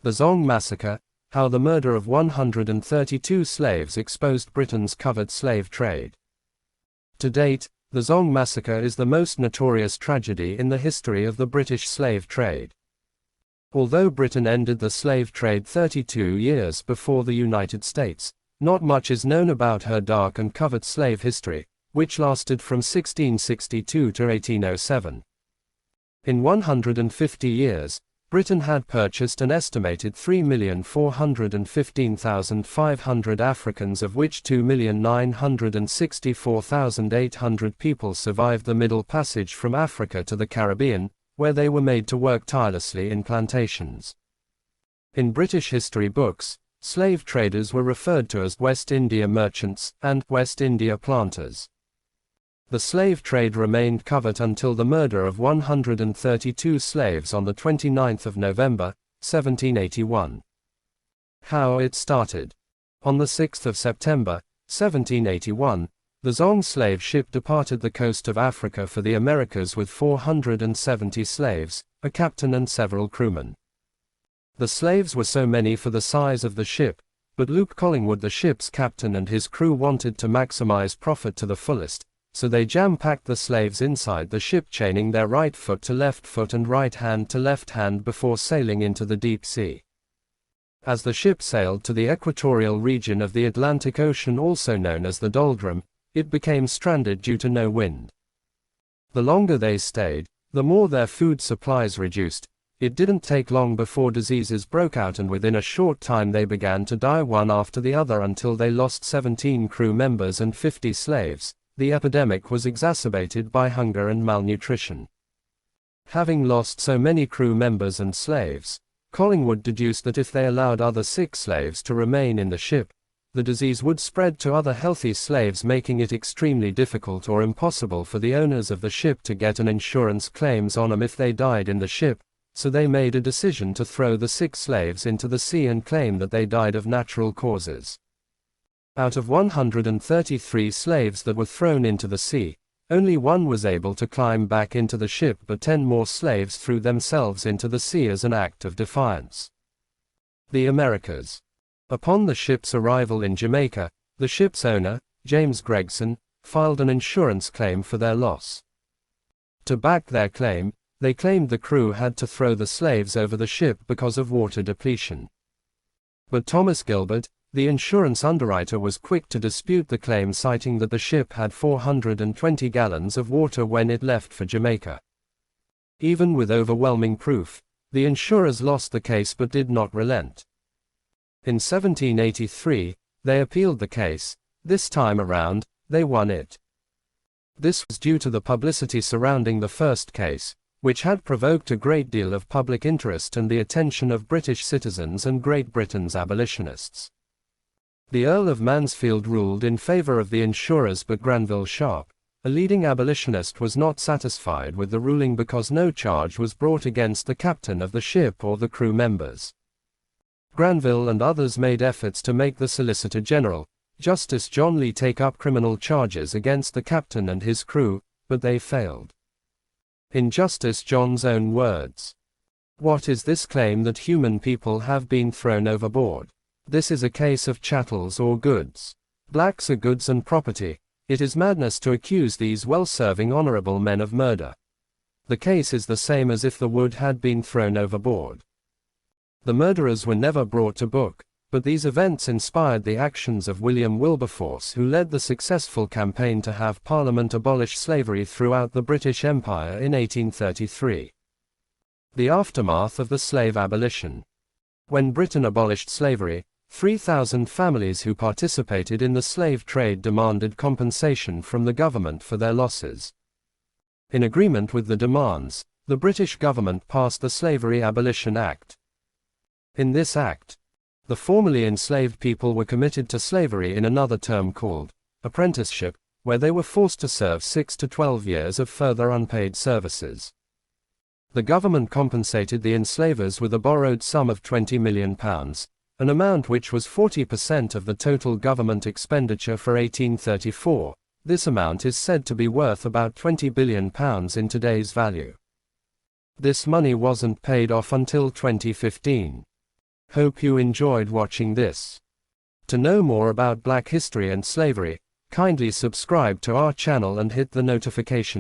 The Zong Massacre, how the murder of 132 slaves exposed Britain's covert slave trade. To date, the Zong Massacre is the most notorious tragedy in the history of the British slave trade. Although Britain ended the slave trade 32 years before the United States, not much is known about her dark and covert slave history, which lasted from 1662 to 1807. In 150 years, Britain had purchased an estimated 3,415,500 Africans, of which 2,964,800 people survived the Middle Passage from Africa to the Caribbean, where they were made to work tirelessly in plantations. In British history books, slave traders were referred to as West India merchants and West India planters. The slave trade remained covert until the murder of 132 slaves on the 29th of November, 1781. How it started. On the 6th of September, 1781, the Zong slave ship departed the coast of Africa for the Americas with 470 slaves, a captain and several crewmen. The slaves were so many for the size of the ship, but Luke Collingwood, the ship's captain, and his crew wanted to maximize profit to the fullest, so they jam-packed the slaves inside the ship, chaining their right foot to left foot and right hand to left hand before sailing into the deep sea. As the ship sailed to the equatorial region of the Atlantic Ocean, also known as the doldrum, it became stranded due to no wind. The longer they stayed, the more their food supplies reduced. It didn't take long before diseases broke out, and within a short time they began to die one after the other until they lost 17 crew members and 50 slaves. The epidemic was exacerbated by hunger and malnutrition. Having lost so many crew members and slaves, Collingwood deduced that if they allowed other sick slaves to remain in the ship, the disease would spread to other healthy slaves, making it extremely difficult or impossible for the owners of the ship to get an insurance claims on them if they died in the ship, so they made a decision to throw the sick slaves into the sea and claim that they died of natural causes. Out of 133 slaves that were thrown into the sea, only one was able to climb back into the ship, but 10 more slaves threw themselves into the sea as an act of defiance. The Americas. Upon the ship's arrival in Jamaica, the ship's owner, James Gregson, filed an insurance claim for their loss. To back their claim, they claimed the crew had to throw the slaves over the ship because of water depletion. But Thomas Gilbert, the insurance underwriter, was quick to dispute the claim, citing that the ship had 420 gallons of water when it left for Jamaica. Even with overwhelming proof, the insurers lost the case but did not relent. In 1783, they appealed the case. This time around, they won it. This was due to the publicity surrounding the first case, which had provoked a great deal of public interest and the attention of British citizens and Great Britain's abolitionists. The Earl of Mansfield ruled in favor of the insurers, but Granville Sharp, a leading abolitionist, was not satisfied with the ruling because no charge was brought against the captain of the ship or the crew members. Granville and others made efforts to make the Solicitor General, Justice John Lee, take up criminal charges against the captain and his crew, but they failed. In Justice John's own words, "What is this claim that human people have been thrown overboard? This is a case of chattels or goods. Blacks are goods and property. It is madness to accuse these well-serving honorable men of murder. The case is the same as if the wood had been thrown overboard." The murderers were never brought to book, but these events inspired the actions of William Wilberforce, who led the successful campaign to have Parliament abolish slavery throughout the British Empire in 1833. The aftermath of the slave abolition. When Britain abolished slavery, 3,000 families who participated in the slave trade demanded compensation from the government for their losses. In agreement with the demands, the British government passed the Slavery Abolition Act. In this act, the formerly enslaved people were committed to slavery in another term called apprenticeship, where they were forced to serve 6 to 12 years of further unpaid services. The government compensated the enslavers with a borrowed sum of £20 million, an amount which was 40% of the total government expenditure for 1834. This amount is said to be worth about £20 billion in today's value. This money wasn't paid off until 2015. Hope you enjoyed watching this. To know more about Black history and slavery, kindly subscribe to our channel and hit the notification